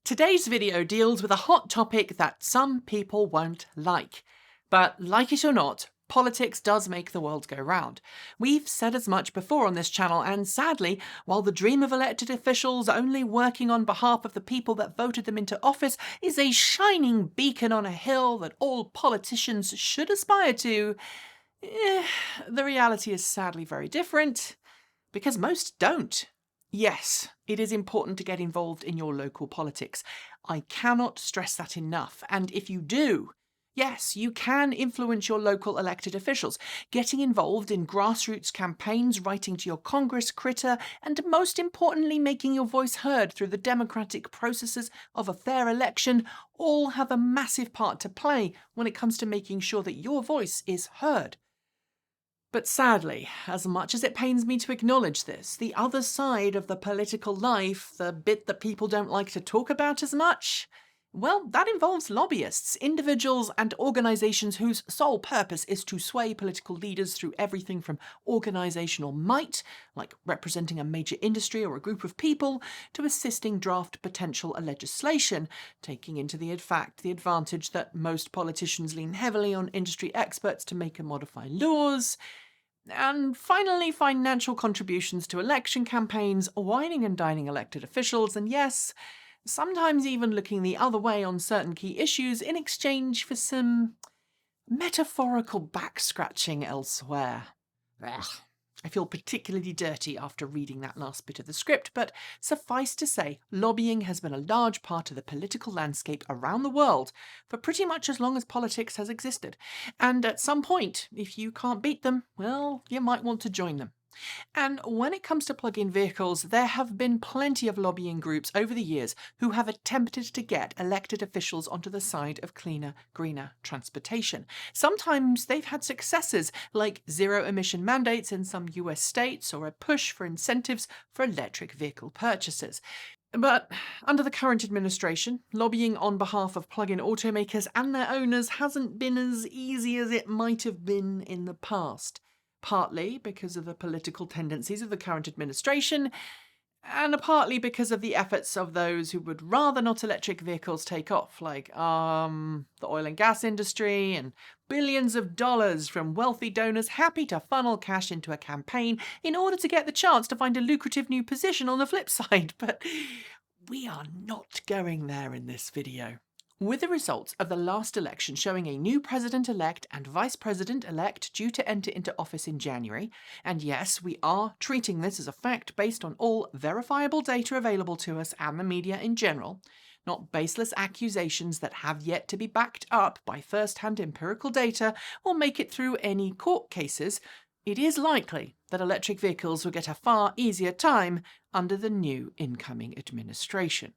Today's video deals with a hot topic that some people won't like. But like it or not, politics does make the world go round. We've said as much before on this channel, and sadly, while the dream of elected officials only working on behalf of the people that voted them into office is a shining beacon on a hill that all politicians should aspire to, the reality is sadly very different, because most don't. Yes, it is important to get involved in your local politics. I cannot stress that enough. And if you do, yes, you can influence your local elected officials, getting involved in grassroots campaigns, writing to your Congress critter, and most importantly, making your voice heard through the democratic processes of a fair election, all have a massive part to play when it comes to making sure that your voice is heard. But sadly, as much as it pains me to acknowledge this, the other side of the political life, the bit that people don't like to talk about as much, well, that involves lobbyists, individuals and organisations whose sole purpose is to sway political leaders through everything from organisational might, like representing a major industry or a group of people, to assisting draft potential legislation, taking into the advantage that most politicians lean heavily on industry experts to make and modify laws, and finally financial contributions to election campaigns, wining and dining elected officials, and yes, sometimes even looking the other way on certain key issues in exchange for some metaphorical back-scratching elsewhere. Ugh. I feel particularly dirty after reading that last bit of the script, but suffice to say, lobbying has been a large part of the political landscape around the world for pretty much as long as politics has existed. And at some point, if you can't beat them, well, you might want to join them. And when it comes to plug-in vehicles, there have been plenty of lobbying groups over the years who have attempted to get elected officials onto the side of cleaner, greener transportation. Sometimes they've had successes, like zero-emission mandates in some US states or a push for incentives for electric vehicle purchases. But under the current administration, lobbying on behalf of plug-in automakers and their owners hasn't been as easy as it might have been in the past. Partly because of the political tendencies of the current administration, and partly because of the efforts of those who would rather not electric vehicles take off, like the oil and gas industry, and billions of dollars from wealthy donors happy to funnel cash into a campaign in order to get the chance to find a lucrative new position on the flip side. But we are not going there in this video. With the results of the last election showing a new president-elect and vice president-elect due to enter into office in January, and yes, we are treating this as a fact based on all verifiable data available to us and the media in general, not baseless accusations that have yet to be backed up by first-hand empirical data or make it through any court cases, it is likely that electric vehicles will get a far easier time under the new incoming administration.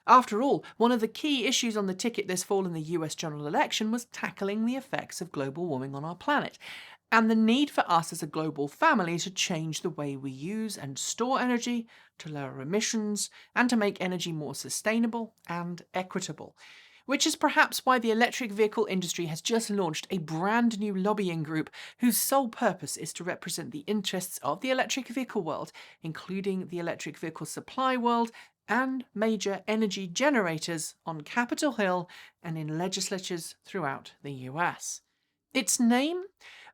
After all, one of the key issues on the ticket this fall in the US general election was tackling the effects of global warming on our planet, and the need for us as a global family to change the way we use and store energy, to lower emissions, and to make energy more sustainable and equitable. Which is perhaps why the electric vehicle industry has just launched a brand new lobbying group whose sole purpose is to represent the interests of the electric vehicle world, including the electric vehicle supply world, and major energy generators on Capitol Hill and in legislatures throughout the US. Its name?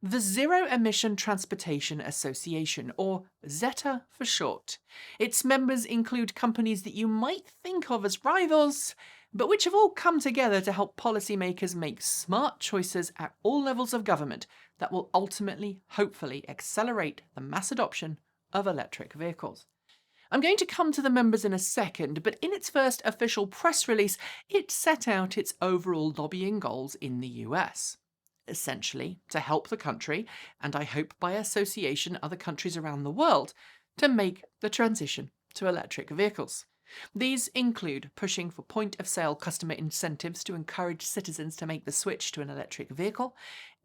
The Zero Emission Transportation Association, or ZETA for short. Its members include companies that you might think of as rivals, but which have all come together to help policymakers make smart choices at all levels of government that will ultimately, hopefully, accelerate the mass adoption of electric vehicles. I'm going to come to the members in a second, but in its first official press release, it set out its overall lobbying goals in the US. Essentially, to help the country, and I hope by association other countries around the world, to make the transition to electric vehicles. These include pushing for point-of-sale customer incentives to encourage citizens to make the switch to an electric vehicle,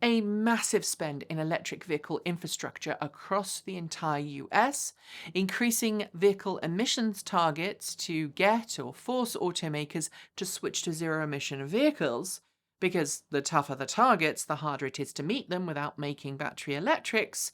a massive spend in electric vehicle infrastructure across the entire US, increasing vehicle emissions targets to get or force automakers to switch to zero-emission vehicles, because the tougher the targets, the harder it is to meet them without making battery electrics,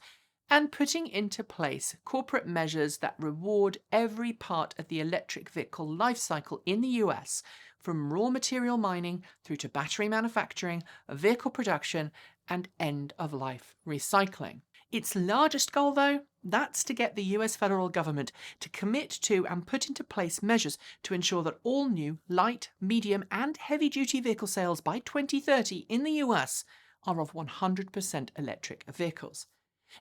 and putting into place corporate measures that reward every part of the electric vehicle life cycle in the US, from raw material mining through to battery manufacturing, vehicle production, and end-of-life recycling. Its largest goal, though, that's to get the US federal government to commit to and put into place measures to ensure that all new light, medium, and heavy-duty vehicle sales by 2030 in the US are of 100% electric vehicles.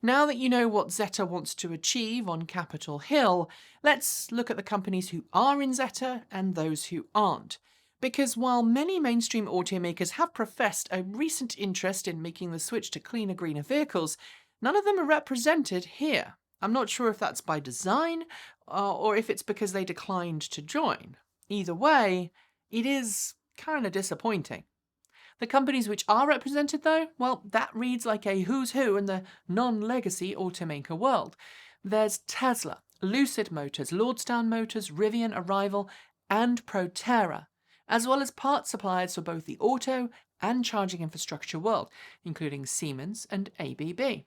Now that you know what ZETA wants to achieve on Capitol Hill, let's look at the companies who are in ZETA and those who aren't. Because while many mainstream automakers have professed a recent interest in making the switch to cleaner, greener vehicles, none of them are represented here. I'm not sure if that's by design or if it's because they declined to join. Either way, it is kind of disappointing. The companies which are represented, though, well, that reads like a who's who in the non-legacy automaker world. There's Tesla, Lucid Motors, Lordstown Motors, Rivian, Arrival, and Proterra, as well as parts suppliers for both the auto and charging infrastructure world, including Siemens and ABB.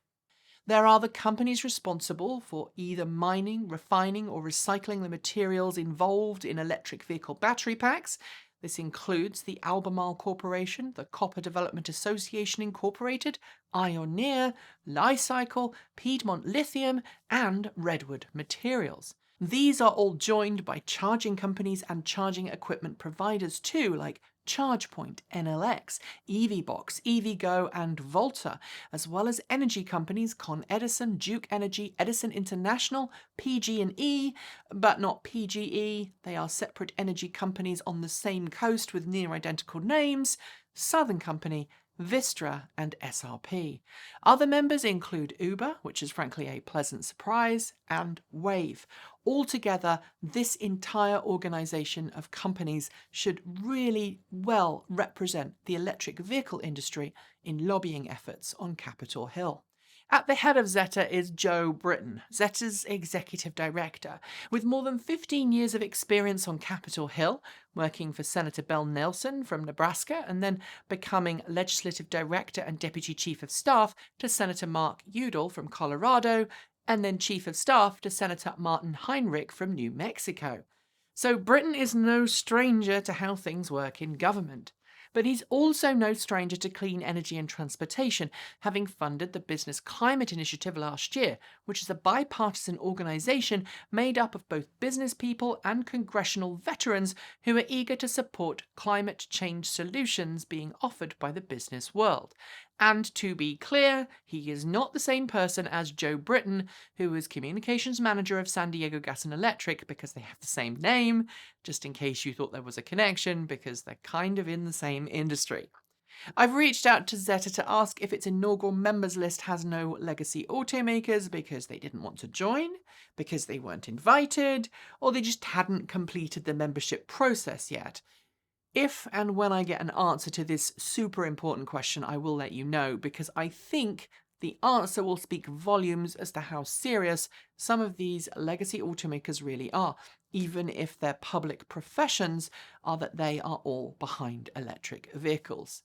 There are the companies responsible for either mining, refining, or recycling the materials involved in electric vehicle battery packs. This includes the Albemarle Corporation, the Copper Development Association Incorporated, Ioneer, Li-Cycle, Piedmont Lithium, and Redwood Materials. These are all joined by charging companies and charging equipment providers too, like ChargePoint, NLX, EVBox, EVgo, and Volta, as well as energy companies Con Edison, Duke Energy, Edison International, PG&E, but not PGE. They are separate energy companies on the same coast with near-identical names, Southern Company, Vistra, and SRP. Other members include Uber, which is frankly a pleasant surprise, and Wave. Altogether, this entire organisation of companies should really well represent the electric vehicle industry in lobbying efforts on Capitol Hill. At the head of ZETA is Joe Britton, ZETA's executive director, with more than 15 years of experience on Capitol Hill, working for Senator Bill Nelson from Nebraska and then becoming legislative director and deputy chief of staff to Senator Mark Udall from Colorado, and then chief of staff to Senator Martin Heinrich from New Mexico. So Britton is no stranger to how things work in government. But he's also no stranger to clean energy and transportation, having funded the Business Climate Initiative last year, which is a bipartisan organisation made up of both business people and congressional veterans who are eager to support climate change solutions being offered by the business world. And to be clear, he is not the same person as Joe Britton, who is communications manager of San Diego Gas and Electric, because they have the same name, just in case you thought there was a connection, because they're kind of in the same industry. I've reached out to ZETA to ask if its inaugural members list has no legacy automakers because they didn't want to join, because they weren't invited, or they just hadn't completed the membership process yet. If and when I get an answer to this super important question, I will let you know, because I think the answer will speak volumes as to how serious some of these legacy automakers really are, even if their public professions are that they are all behind electric vehicles.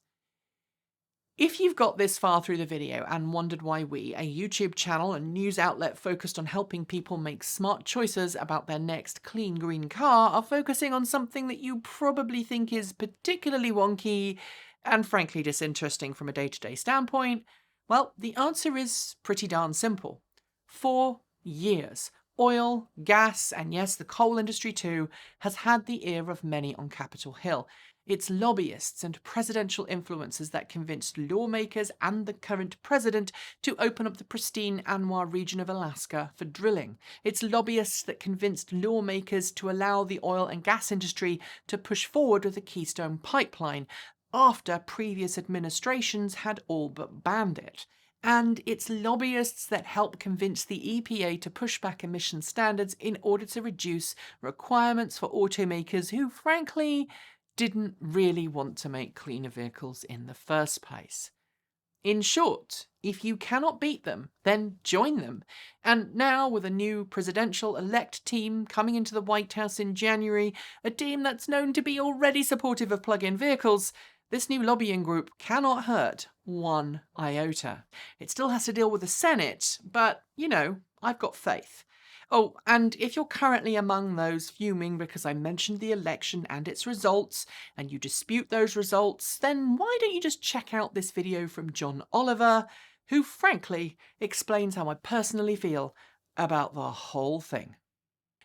If you've got this far through the video and wondered why we, a YouTube channel and news outlet focused on helping people make smart choices about their next clean green car, are focusing on something that you probably think is particularly wonky and frankly disinteresting from a day-to-day standpoint, well, the answer is pretty darn simple. 4 years. Oil, gas, and yes, the coal industry too, has had the ear of many on Capitol Hill. It's lobbyists and presidential influencers that convinced lawmakers and the current president to open up the pristine Anwar region of Alaska for drilling. It's lobbyists that convinced lawmakers to allow the oil and gas industry to push forward with the Keystone Pipeline after previous administrations had all but banned it. And it's lobbyists that help convince the EPA to push back emission standards in order to reduce requirements for automakers who, frankly, didn't really want to make cleaner vehicles in the first place. In short, if you cannot beat them, then join them. And now, with a new presidential elect team coming into the White House in January, a team that's known to be already supportive of plug-in vehicles, this new lobbying group cannot hurt one iota. It still has to deal with the Senate, but, I've got faith. Oh, and if you're currently among those fuming because I mentioned the election and its results, and you dispute those results, then why don't you just check out this video from John Oliver, who frankly explains how I personally feel about the whole thing.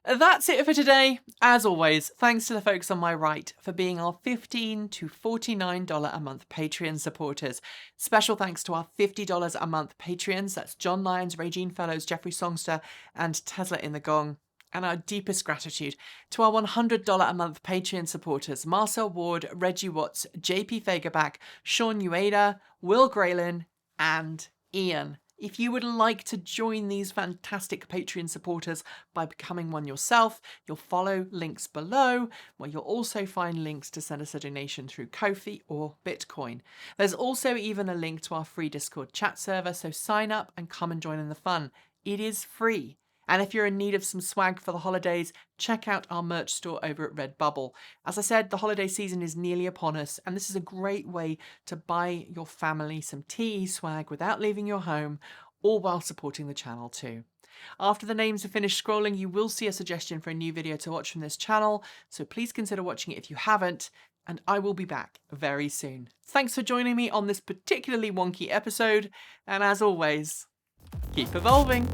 That's it for today. As always, thanks to the folks on my right for being our $15 to $49 a month Patreon supporters. Special thanks to our $50 a month Patreons. That's John Lyons, Regine Fellows, Jeffrey Songster, and Tesla in the Gong. And our deepest gratitude to our $100 a month Patreon supporters, Marcel Ward, Reggie Watts, JP Fagerback, Sean Ueda, Will Graylin, and Ian. If you would like to join these fantastic Patreon supporters by becoming one yourself, you'll follow links below, where you'll also find links to send us a donation through Ko-fi or Bitcoin. There's also even a link to our free Discord chat server, so sign up and come and join in the fun. It is free. And if you're in need of some swag for the holidays, check out our merch store over at Redbubble. As I said, the holiday season is nearly upon us, and this is a great way to buy your family some TE swag without leaving your home, all while supporting the channel too. After the names are finished scrolling, you will see a suggestion for a new video to watch from this channel, so please consider watching it if you haven't, and I will be back very soon. Thanks for joining me on this particularly wonky episode, and as always, keep evolving!